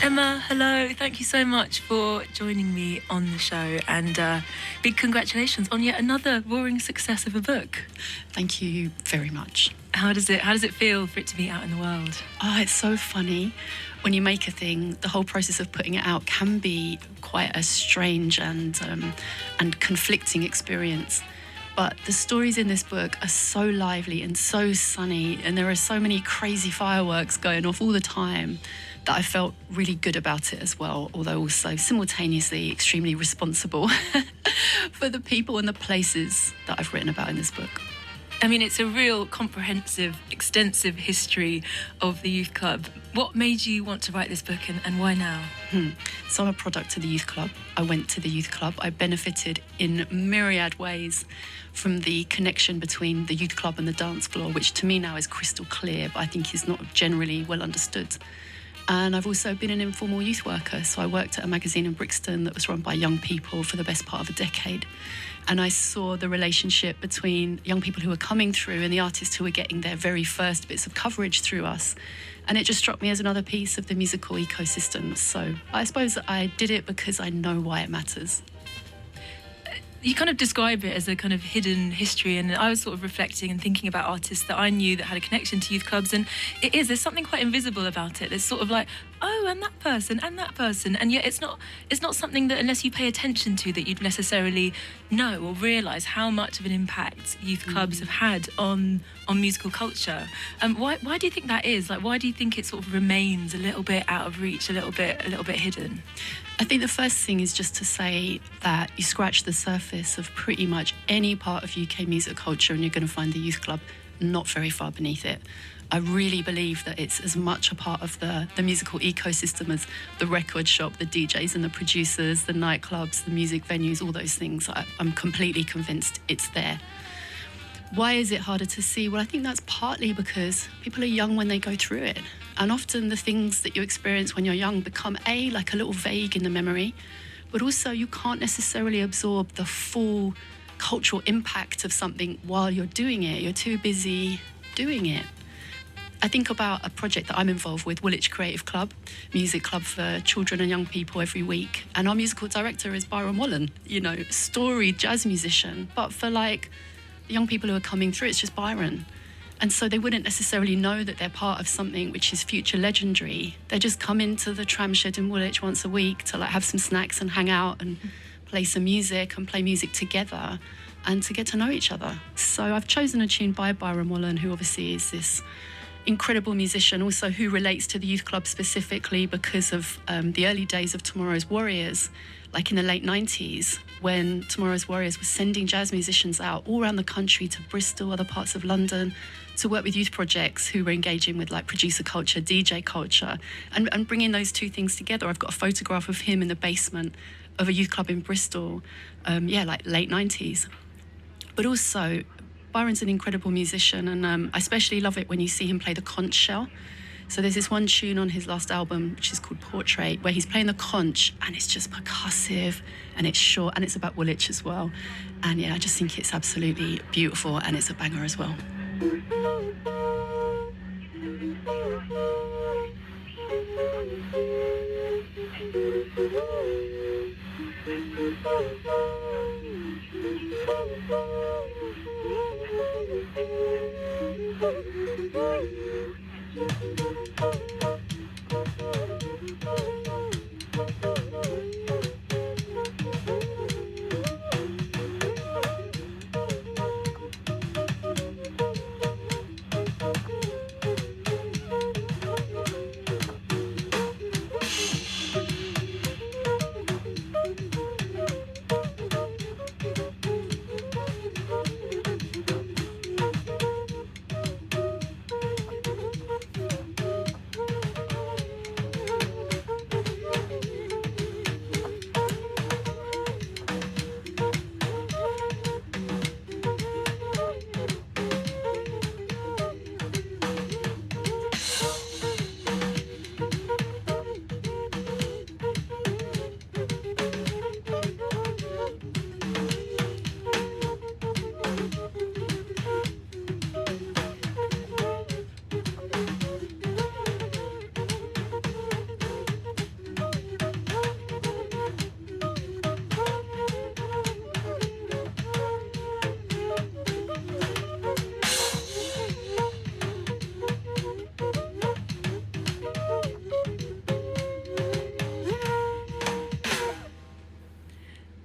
Emma, hello. Thank you so much for joining me on the show, and big congratulations on yet another roaring success of a book. Thank you very much. How does it feel for it to be out in the world? Oh, it's so funny. When you make a thing, the whole process of putting it out can be quite a strange and conflicting experience. But the stories in this book are so lively and so sunny, and there are so many crazy fireworks going off all the time that I felt really good about it as well, although also simultaneously extremely responsible for the people and the places that I've written about in this book. I mean, it's a real comprehensive, extensive history of the youth club. What made you want to write this book, and why now? So I'm a product of the youth club. I went to the youth club. I benefited in myriad ways from the connection between the youth club and the dance floor, which to me now is crystal clear, but I think is not generally well understood. And I've also been an informal youth worker. So I worked at a magazine in Brixton that was run by young people for the best part of a decade. And I saw the relationship between young people who were coming through and the artists who were getting their very first bits of coverage through us. And it just struck me as another piece of the musical ecosystem. So I suppose I did it because I know why it matters. You kind of describe it as a kind of hidden history, and I was sort of reflecting and thinking about artists that I knew that had a connection to youth clubs, and there's something quite invisible about it. There's sort of like, oh, and that person, and yet it's not something that, unless you pay attention to, that you'd necessarily know or realise how much of an impact youth clubs have had on musical culture. Why do you think that is? Like, why do you think it sort of remains a little bit out of reach, a little bit hidden? I think the first thing is just to say that you scratch the surface of pretty much any part of UK music culture and you're going to find the youth club not very far beneath it. I really believe that it's as much a part of the musical ecosystem as the record shop, the DJs and the producers, the nightclubs, the music venues, all those things. I'm completely convinced it's there. Why is it harder to see? Well, I think that's partly because people are young when they go through it. And often the things that you experience when you're young become like a little vague in the memory, but also you can't necessarily absorb the full cultural impact of something while you're doing it. You're too busy doing it. I think about a project that I'm involved with, Woolwich Creative Club, music club for children and young people every week. And our musical director is Byron Wallen, storied jazz musician. But for the young people who are coming through, it's just Byron. And so they wouldn't necessarily know that they're part of something which is future legendary. They just come into the tram shed in Woolwich once a week to have some snacks and hang out and play some music and play music together and to get to know each other. So I've chosen a tune by Byron Wallen, who obviously is this incredible musician, also who relates to the youth club specifically because of the early days of Tomorrow's Warriors, like in the late 90s, when Tomorrow's Warriors was sending jazz musicians out all around the country to Bristol, other parts of London, to work with youth projects who were engaging with producer culture, DJ culture, and bringing those two things together. I've got a photograph of him in the basement of a youth club in Bristol, late 90s. But also, Byron's an incredible musician, and I especially love it when you see him play the conch shell. So there's this one tune on his last album, which is called Portrait, where he's playing the conch, and it's just percussive, and it's short, and it's about Woolwich as well. And I just think it's absolutely beautiful, and it's a banger as well.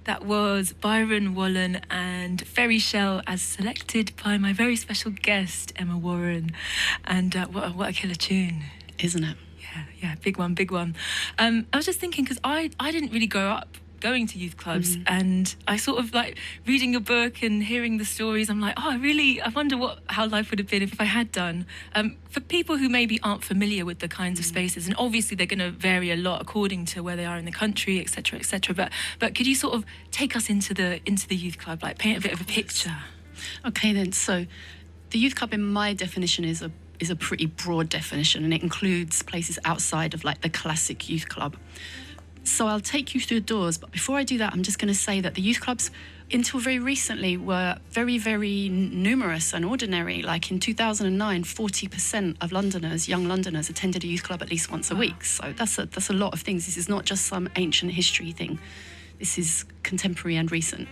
That was Byron Wallen and Ferry Shell, as selected by my very special guest, Emma Warren. And what a killer tune. Isn't it? Yeah, big one, big one. I was just thinking, because I didn't really grow up going to youth clubs, and I sort of like reading your book and hearing the stories, I'm like, I wonder how life would have been if I had done. For people who maybe aren't familiar with the kinds of spaces, and obviously they're going to vary a lot according to where they are in the country, etc., etc. But could you sort of take us into the youth club, like paint a bit of a picture? Okay, then. So the youth club, in my definition, is a pretty broad definition, and it includes places outside of like the classic youth club. So I'll take you through the doors, but before I do that, I'm just going to say that the youth clubs, until very recently, were very, very numerous and ordinary. Like in 2009, 40% of Londoners, young Londoners, attended a youth club at least once a week. So that's a lot of things. This is not just some ancient history thing. This is contemporary and recent.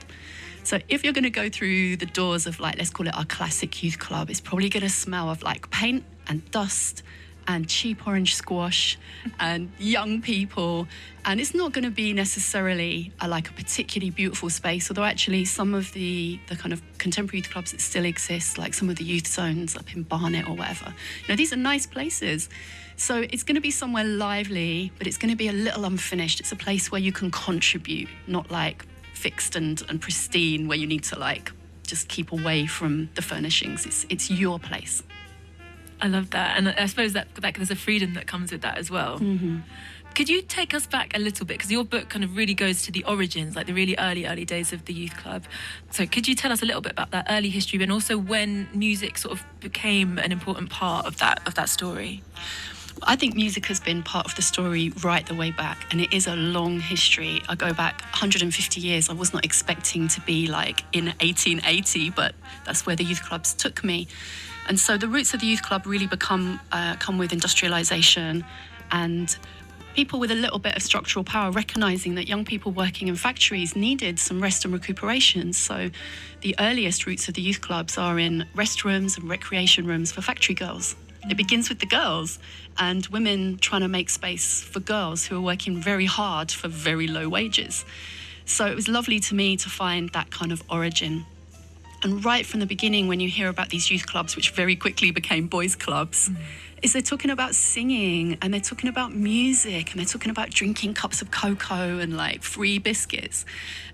So if you're going to go through the doors of, like, let's call it our classic youth club, it's probably going to smell of like paint and dust and cheap orange squash and young people, and it's not going to be necessarily like a particularly beautiful space, although actually some of the kind of contemporary youth clubs that still exist, like some of the youth zones up in Barnet or whatever, these are nice places. So it's going to be somewhere lively, but it's going to be a little unfinished. It's a place where you can contribute, not like fixed and pristine where you need to like just keep away from the furnishings. It's your place. I love that, and I suppose that there's a freedom that comes with that as well. Could you take us back a little bit, because your book kind of really goes to the origins, like the really early days of the youth club. So could you tell us a little bit about that early history, and also when music sort of became an important part of that story? I think music has been part of the story right the way back, and it is a long history. I go back 150 years. I was not expecting to be like in 1880, but that's where the youth clubs took me. And so the roots of the youth club really come with industrialisation and people with a little bit of structural power recognising that young people working in factories needed some rest and recuperation. So the earliest roots of the youth clubs are in restrooms and recreation rooms for factory girls. It begins with the girls and women trying to make space for girls who are working very hard for very low wages. So it was lovely to me to find that kind of origin. And right from the beginning, when you hear about these youth clubs, which very quickly became boys' clubs, is they're talking about singing, and they're talking about music, and they're talking about drinking cups of cocoa and like free biscuits.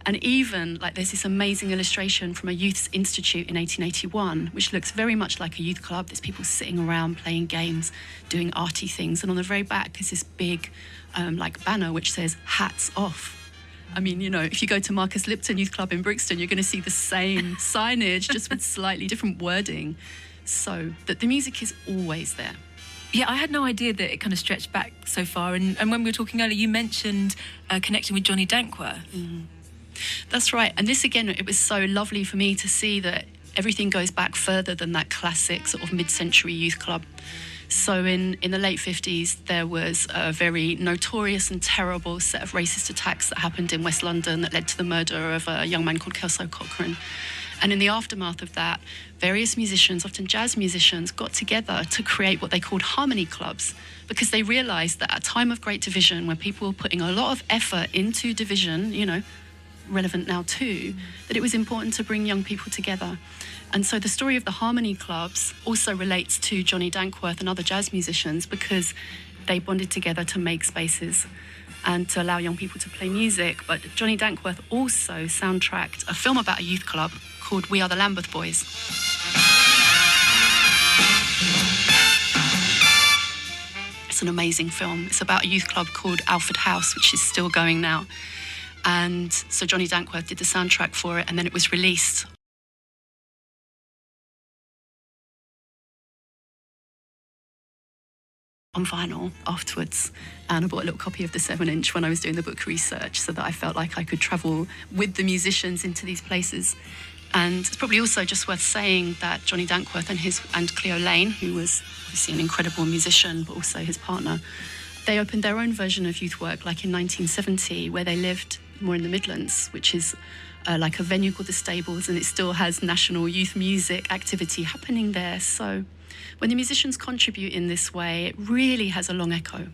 And even like there's this amazing illustration from a youth's institute in 1881, which looks very much like a youth club. There's people sitting around playing games, doing arty things. And on the very back is this big like banner which says "Hats off." I mean, if you go to Marcus Lipton Youth Club in Brixton, you're going to see the same signage, just with slightly different wording. So that the music is always there. Yeah, I had no idea that it kind of stretched back so far. And when we were talking earlier, you mentioned a connection with Johnny Dankworth. That's right. And this, again, it was so lovely for me to see that everything goes back further than that classic sort of mid-century youth club. So in the late 50s, there was a very notorious and terrible set of racist attacks that happened in West London that led to the murder of a young man called Kelso Cochrane. And in the aftermath of that, various musicians, often jazz musicians, got together to create what they called harmony clubs, because they realised that at a time of great division, where people were putting a lot of effort into division, relevant now too, that it was important to bring young people together. And so the story of the harmony clubs also relates to Johnny Dankworth and other jazz musicians, because they bonded together to make spaces and to allow young people to play music. But Johnny Dankworth also soundtracked a film about a youth club called We Are the Lambeth Boys. It's an amazing film. It's about a youth club called Alford House, which is still going now. And so Johnny Dankworth did the soundtrack for it, and then it was released on vinyl afterwards. And I bought a little copy of the 7-inch when I was doing the book research, so that I felt like I could travel with the musicians into these places. And it's probably also just worth saying that Johnny Dankworth and Cleo Lane, who was obviously an incredible musician, but also his partner, they opened their own version of youth work, like in 1970, where they lived more in the Midlands, which is like a venue called the Stables, and it still has national youth music activity happening there. So when the musicians contribute in this way, it really has a long echo.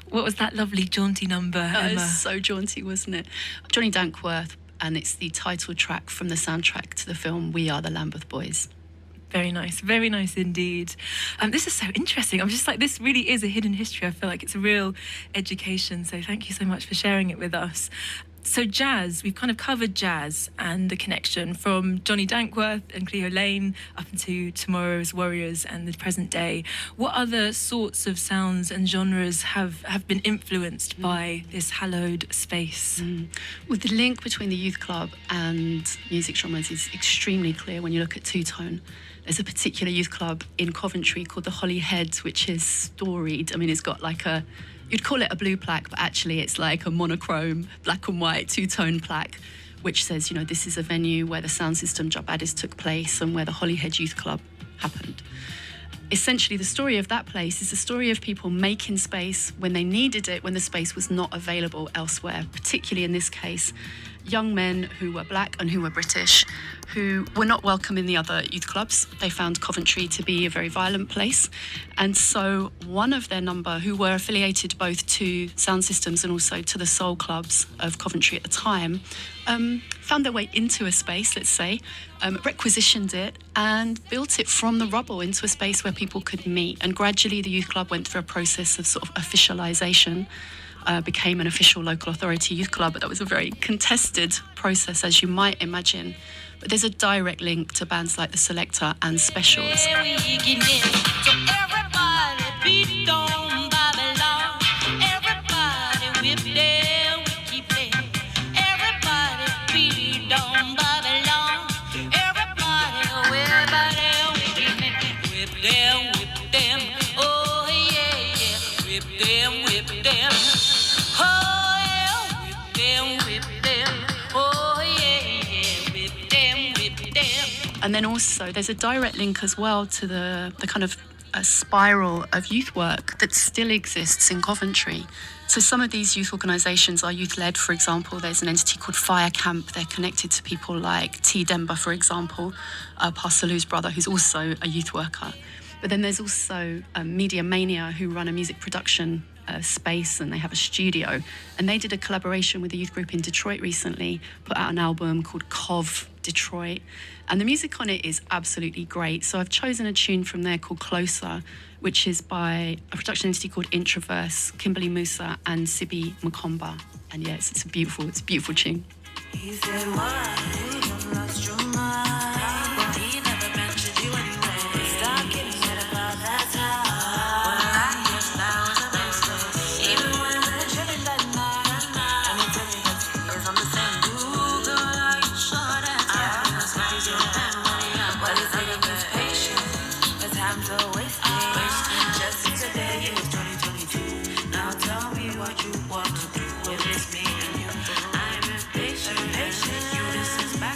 What was that lovely jaunty number, Oh, Emma? it's so jaunty, wasn't it? Johnny Dankworth, and it's the title track from the soundtrack to the film We Are the Lambeth Boys. Very nice indeed. This is so interesting. I'm just like, this really is a hidden history. I feel like it's a real education. So thank you so much for sharing it with us. So jazz, we've kind of covered jazz and the connection from Johnny Dankworth and Cleo Lane up into tomorrow's Warriors and the present day. What other sorts of sounds and genres have been influenced by this hallowed space? Well, the link between the youth club and music genres is extremely clear when you look at two-tone. There's a particular youth club in Coventry called the Holly Heads, which is storied. I mean, it's got like you'd call it a blue plaque, but actually it's like a monochrome, black and white, two-tone plaque, which says, this is a venue where the sound system Jabadis took place and where the Holyhead Youth Club happened. Essentially, the story of that place is the story of people making space when they needed it, when the space was not available elsewhere, particularly in this case, young men who were black and who were British, who were not welcome in the other youth clubs. They found Coventry to be a very violent place. And so one of their number, who were affiliated both to sound systems and also to the soul clubs of Coventry at the time, found their way into a space, let's say, requisitioned it and built it from the rubble into a space where people could meet. And gradually the youth club went through a process of sort of officialisation, became an official local authority youth club, but that was a very contested process, as you might imagine. But there's a direct link to bands like The Selector and Specials. And then also there's a direct link as well to the kind of a spiral of youth work that still exists in Coventry. So some of these youth organisations are youth-led. For example, there's an entity called Fire Camp. They're connected to people like T. Denver, for example, Parsalou's brother, who's also a youth worker. But then there's also Media Mania, who run a music production space, and they have a studio. And they did a collaboration with a youth group in Detroit recently, put out an album called Cov Detroit. And the music on it is absolutely great. So I've chosen a tune from there called Closer, which is by a production entity called Introverse, Kimberly Musa and Sibi Makomba. And yes, it's a beautiful tune. He said, why? You done lost your mind. Well, he never mentioned you anyway. Stop getting mad about that time. Well, I guess that was a mistake. Even when they're chilling that night. Let me tell you that he is on the same. Ooh, girl, are you sure that's right? Because crazy with that money up. Well, it's taking his patience. The time to waste it. Just today, it was 2022. Now tell me what you want to do. If it's me and you. I'm impatient. You, this is bad.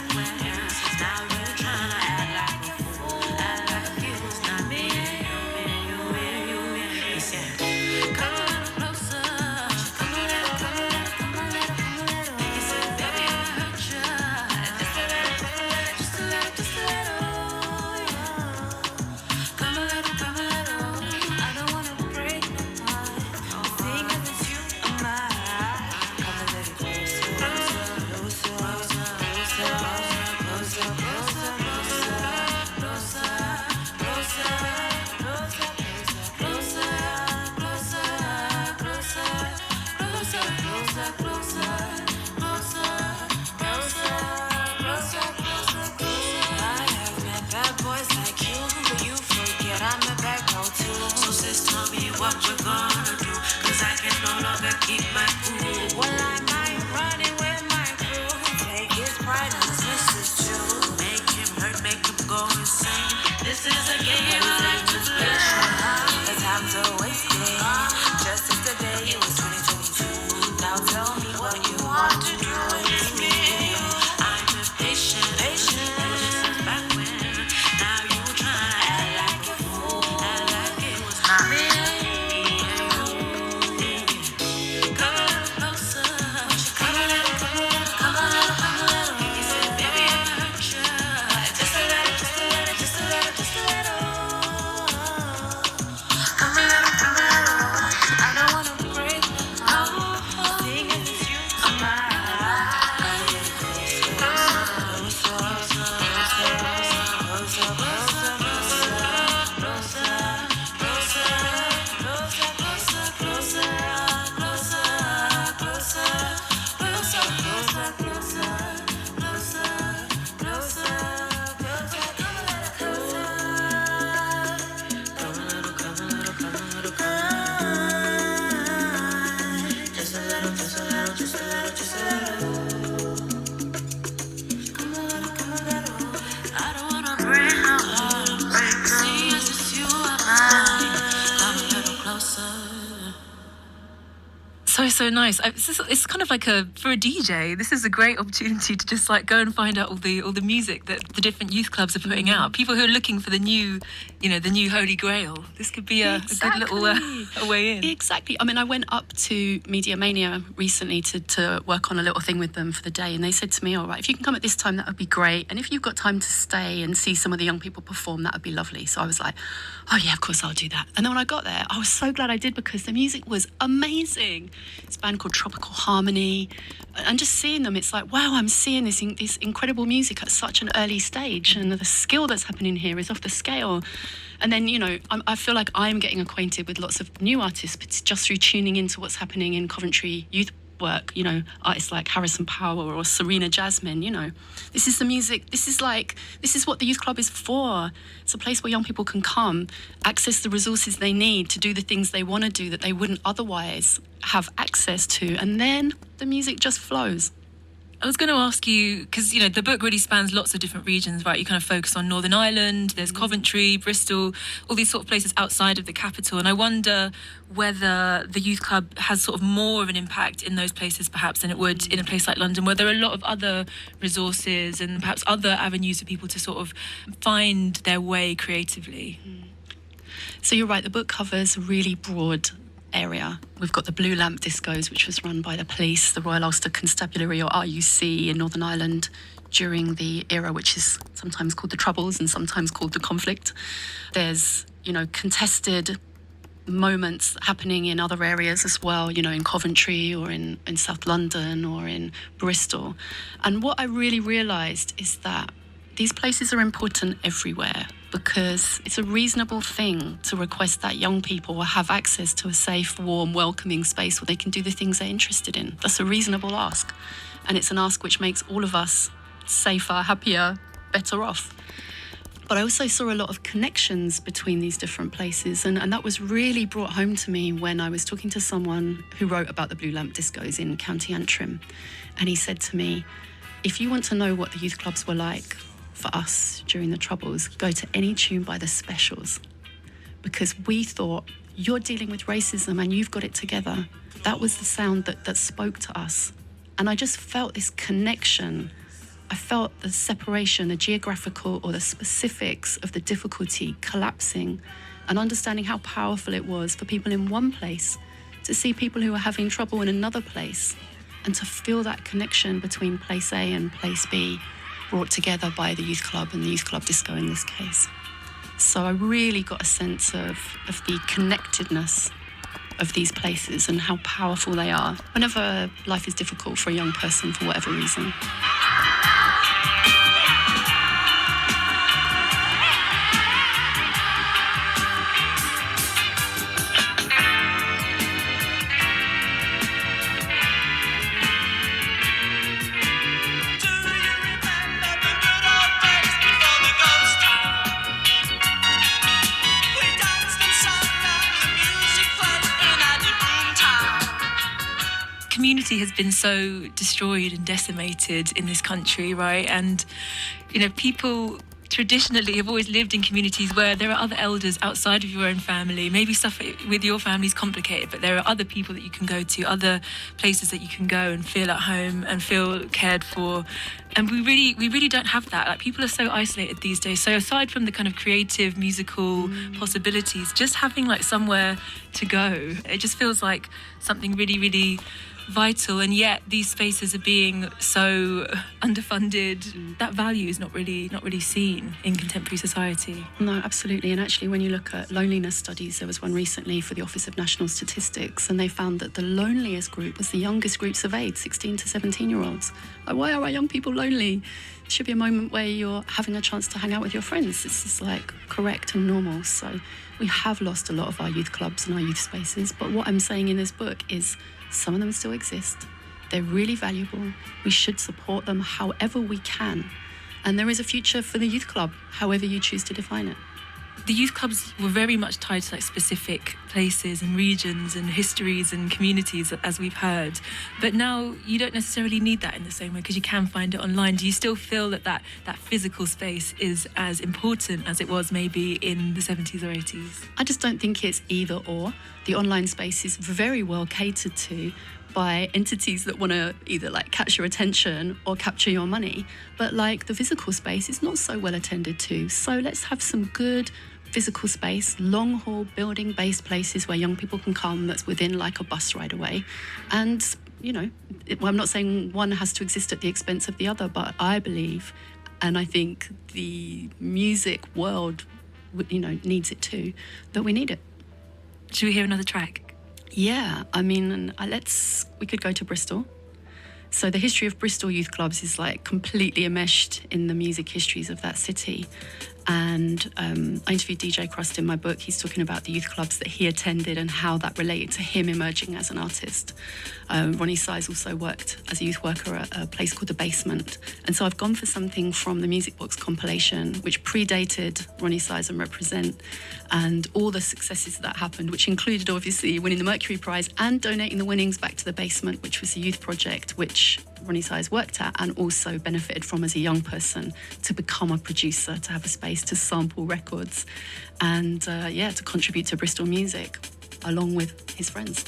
side. So nice. It's kind of like for a DJ. This is a great opportunity to just like go and find out all the music that the different youth clubs are putting out. People who are looking for the new holy grail. This could be a good little a way in. Exactly. I mean, I went up to Media Mania recently to work on a little thing with them for the day, and they said to me, "All right, if you can come at this time, that would be great. And if you've got time to stay and see some of the young people perform, that would be lovely." So I was like, "Oh yeah, of course I'll do that." And then when I got there, I was so glad I did because the music was amazing. It's a band called Tropical Harmony, and just seeing them, it's like, wow, I'm seeing this incredible music at such an early stage, and the skill that's happening here is off the scale. And then, I feel like I'm getting acquainted with lots of new artists, but just through tuning into what's happening in Coventry youth work, artists like Harrison Power or Serena Jasmine, this is the music, this is what the youth club is for. It's a place where young people can come, access the resources they need to do the things they want to do that they wouldn't otherwise have access to, and then the music just flows. I was going to ask you, because, the book really spans lots of different regions, right? You kind of focus on Northern Ireland, there's Coventry, Bristol, all these sort of places outside of the capital. And I wonder whether the youth club has sort of more of an impact in those places perhaps than it would in a place like London, where there are a lot of other resources and perhaps other avenues for people to sort of find their way creatively. So you're right, the book covers a really broad area. We've got the Blue Lamp Discos, which was run by the police, the Royal Ulster Constabulary, or RUC, in Northern Ireland during the era which is sometimes called the Troubles and sometimes called the conflict. There's, contested moments happening in other areas as well, in Coventry or in South London or in Bristol. And what I really realised is that these places are important everywhere, because it's a reasonable thing to request that young people have access to a safe, warm, welcoming space where they can do the things they're interested in. That's a reasonable ask. And it's an ask which makes all of us safer, happier, better off. But I also saw a lot of connections between these different places, and that was really brought home to me when I was talking to someone who wrote about the Blue Lamp Discos in County Antrim. And he said to me, if you want to know what the youth clubs were like for us during the Troubles, go to any tune by the Specials, because we thought, you're dealing with racism and you've got it together. That was the sound that spoke to us. And I just felt this connection. I felt the separation, the geographical or the specifics of the difficulty collapsing, and understanding how powerful it was for people in one place to see people who are having trouble in another place, and to feel that connection between place A and place B brought together by the youth club and the youth club disco in this case. So I really got a sense of the connectedness of these places and how powerful they are whenever life is difficult for a young person for whatever reason. Community has been so destroyed and decimated in this country, right? And, people traditionally have always lived in communities where there are other elders outside of your own family. Maybe stuff with your family is complicated, but there are other people that you can go to, other places that you can go and feel at home and feel cared for. And we really don't have that. Like, people are so isolated these days. So aside from the kind of creative, musical possibilities, just having like somewhere to go, it just feels like something really, really vital. And yet these spaces are being so underfunded. That value is not really seen in contemporary society. No, absolutely. And actually, when you look at loneliness studies, there was one recently for the Office of National Statistics, and they found that the loneliest group was the youngest group surveyed, 16 to 17-year-olds. Like, why are our young people lonely? It should be a moment where you're having a chance to hang out with your friends. This is like correct and normal. So we have lost a lot of our youth clubs and our youth spaces. But what I'm saying in this book is some of them still exist. They're really valuable. We should support them however we can. And there is a future for the youth club, however you choose to define it. the youth clubs were very much tied to like specific places and regions and histories and communities, as we've heard. But now you don't necessarily need that in the same way because you can find it online. Do you still feel that physical space is as important as it was maybe in the 70s or 80s? I just don't think it's either or. The online space is very well catered to by entities that want to either like catch your attention or capture your money. But like the physical space is not so well attended to. So let's have some good physical space, long haul building based places where young people can come that's within like a bus ride away. And, you know, I'm not saying one has to exist at the expense of the other, but I believe, and I think the music world, you know, needs it too, that we need it. Should we hear another track? Yeah, I mean, we could go to Bristol. So the history of Bristol youth clubs is like completely enmeshed in the music histories of that city. And I interviewed DJ Crust in my book. He's talking about the youth clubs that he attended and how that related to him emerging as an artist. Ronnie Size also worked as a youth worker at a place called The Basement. And so I've gone for something from the Music Box compilation, which predated Ronnie Size and Represent, and all the successes that happened, which included obviously winning the Mercury Prize and donating the winnings back to The Basement, which was a youth project which Ronnie Size worked at and also benefited from as a young person to become a producer, to have a space to sample records and to contribute to Bristol music along with his friends.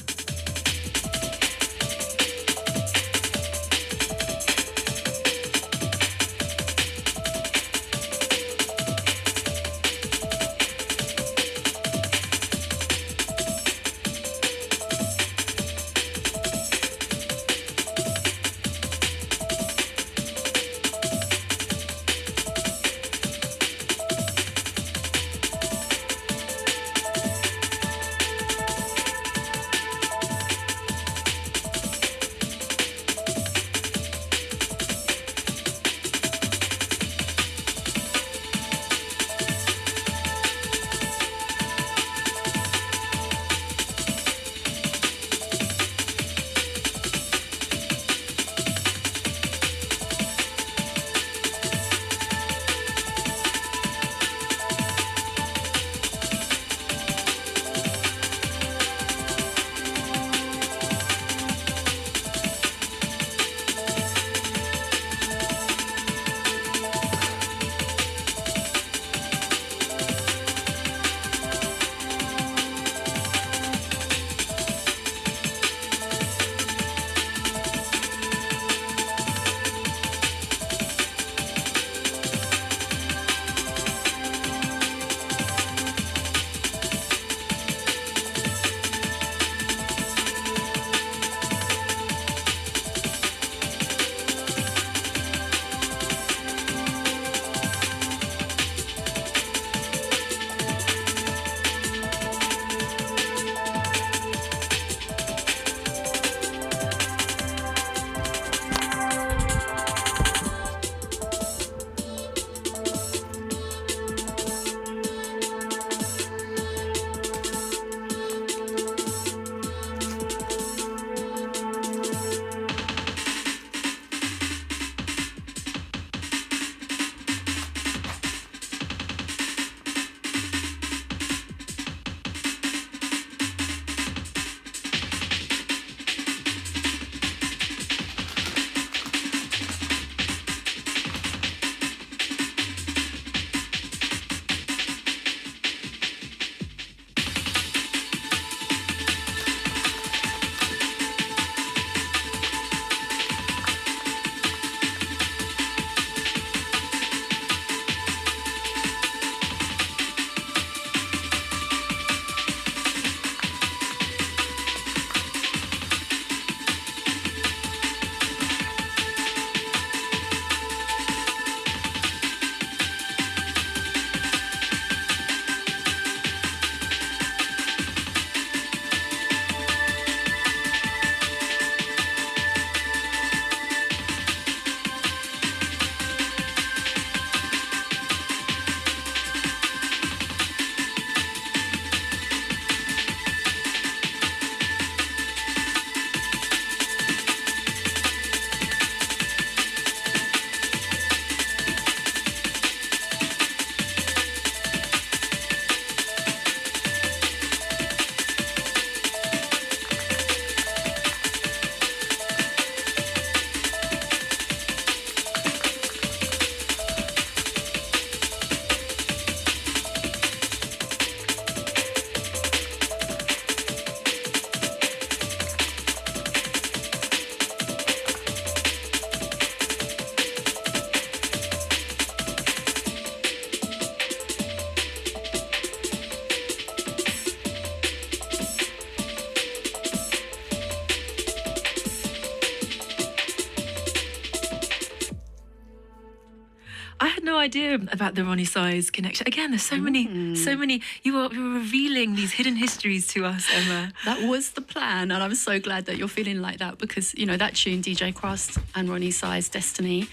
idea about the Ronnie Size connection. Again, there's so many. You were revealing these hidden histories to us, Emma. That was the plan, and I'm so glad that you're feeling like that, because, you know, that tune, DJ Crust and Ronnie Size, Destiny,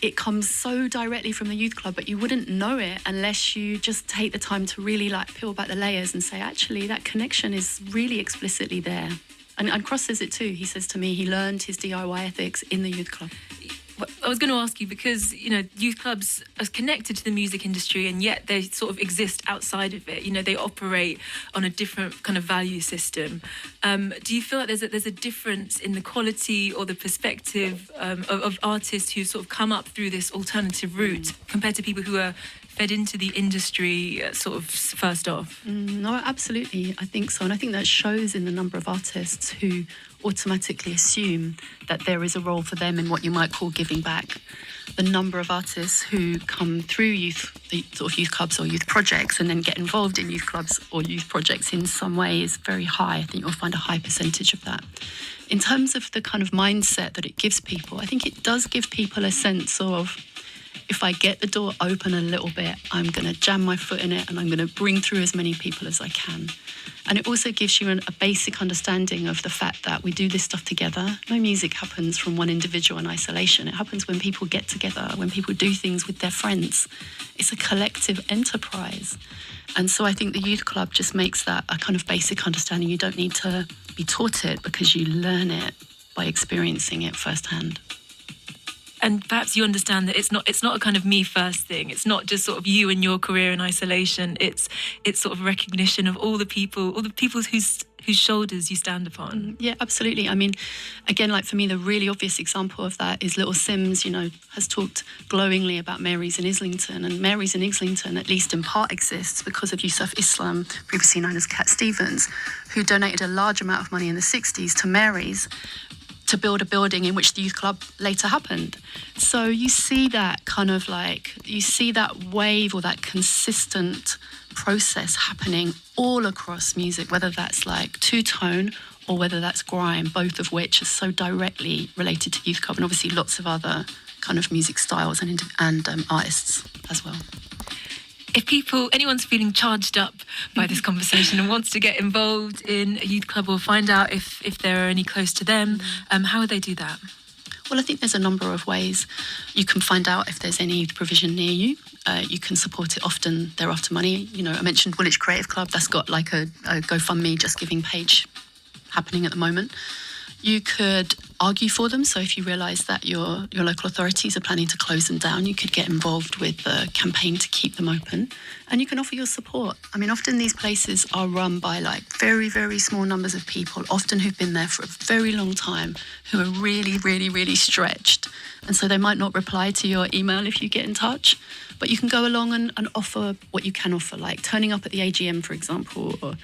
it comes so directly from the youth club, but you wouldn't know it unless you just take the time to really like peel back the layers and say, actually, that connection is really explicitly there. And Cross says it too. He says to me he learned his DIY ethics in the youth club. I was going to ask you, because, you know, youth clubs are connected to the music industry and yet they sort of exist outside of it. You know, they operate on a different kind of value system. Do you feel like there's a difference in the quality or the perspective of artists who sort of come up through this alternative route compared to people who are fed into the industry sort of first off? No, absolutely. I think so. And I think that shows in the number of artists who automatically assume that there is a role for them in what you might call giving back. The number of artists who come through the sort of youth clubs or youth projects and then get involved in youth clubs or youth projects in some way is very high. I think you'll find a high percentage of that. In terms of the kind of mindset that it gives people, I think it does give people a sense of, if I get the door open a little bit, I'm going to jam my foot in it and I'm going to bring through as many people as I can. And it also gives you a basic understanding of the fact that we do this stuff together. No music happens from one individual in isolation. It happens when people get together, when people do things with their friends. It's a collective enterprise. And so I think the youth club just makes that a kind of basic understanding. You don't need to be taught it, because you learn it by experiencing it firsthand. And perhaps you understand that it's not a kind of me first thing. It's not just sort of you and your career in isolation. It's sort of recognition of all the people whose shoulders you stand upon. Yeah, absolutely. I mean, again, like for me, the really obvious example of that is Little Sims, you know, has talked glowingly about Mary's in Islington. And Mary's in Islington, at least in part, exists because of Yusuf Islam, previously known as Cat Stevens, who donated a large amount of money in the 60s to Mary's to build a building in which the youth club later happened. So you see that kind of like, you see that wave or that consistent process happening all across music, whether that's like two-tone or whether that's grime, both of which are so directly related to youth club, and obviously lots of other kind of music styles and artists as well. If anyone's feeling charged up by this conversation and wants to get involved in a youth club or find out if there are any close to them, how would they do that? Well, I think there's a number of ways. You can find out if there's any youth provision near you. You can support it. Often they're after money. You know, I mentioned Woolwich Creative Club. That's got like a GoFundMe Just Giving page happening at the moment. You could argue for them. So if you realise that your local authorities are planning to close them down, you could get involved with the campaign to keep them open. And you can offer your support. I mean, often these places are run by like very, very small numbers of people, often who've been there for a very long time, who are really, really, really stretched. And so they might not reply to your email if you get in touch. But you can go along and offer what you can offer, like turning up at the AGM, for example, or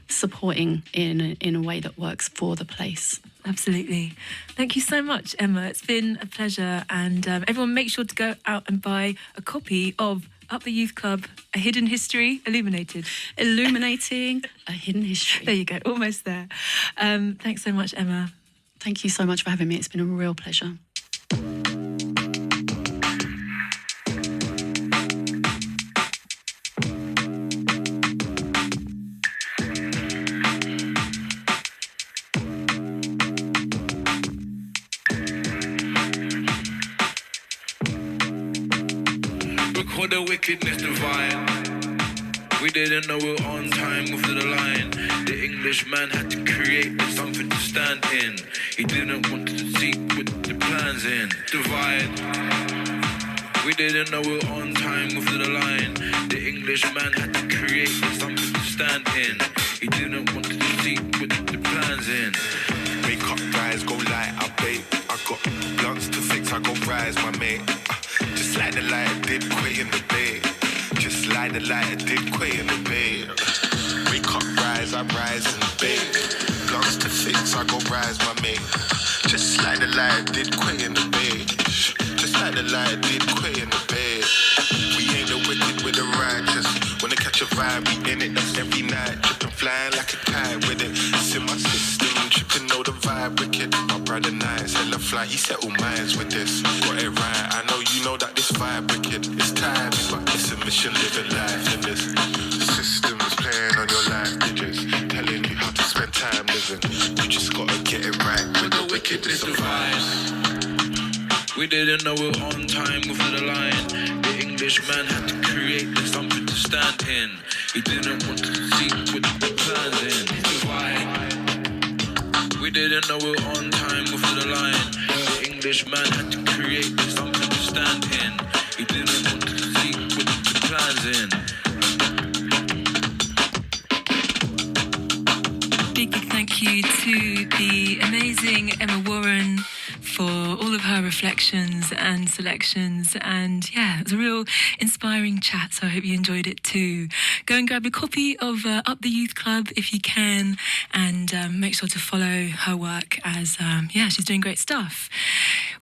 supporting in a way that works for the place. Absolutely. Thank you so much, Emma. It's been a pleasure. And everyone make sure to go out and buy a copy of Up the Youth Club, A Hidden History Illuminated. Illuminating a Hidden History. There you go, almost there. Thanks so much, Emma. Thank you so much for having me. It's been a real pleasure. For the wickedness divine, we didn't know we were on time over the line. The Englishman had to create something to stand in. He didn't want to seek with the plans in. Divide, we didn't know we were on time over the line. The Englishman had to create something to stand in. He didn't want to seek with the plans in. Wake up, guys, go light up, babe. I got blunts to fix, I go rise, my mate. Just like the light did Quay in the bay. Just like the light did Quay in the bay. Wake up, rise, I rise in the bay. Blunts to fix, I go rise, my mate. Just like the light did Quay in the bay. Just like the light did Quay in the bay. We ain't the wicked, we're the righteous. Wanna catch a vibe, we in it, that's every night. Trippin' flying like a kite with it. It's in my system, trippin' know the vibe, wicked. My brother nice, hella fly, he settled minds with this. Got it right, I know you know that this vibe wicked. It's time, but it's a mission, living life in this. Systems playing on your life digits, telling you how to spend time living. You just gotta get it right with the wickedness of vibes. We didn't know we were on time with the line. The Englishman had to create something to stand in. He didn't want to see with the plans in. It's a vibe. We didn't know we were on time with the line. The Englishman had to create something to stand in. He didn't want to see with the plans in. Big thank you to the amazing Emma Warren for all of her reflections and selections. And yeah, it was a real inspiring chat, so I hope you enjoyed it too. Go and grab a copy of Up the Youth Club if you can, and make sure to follow her work as, she's doing great stuff.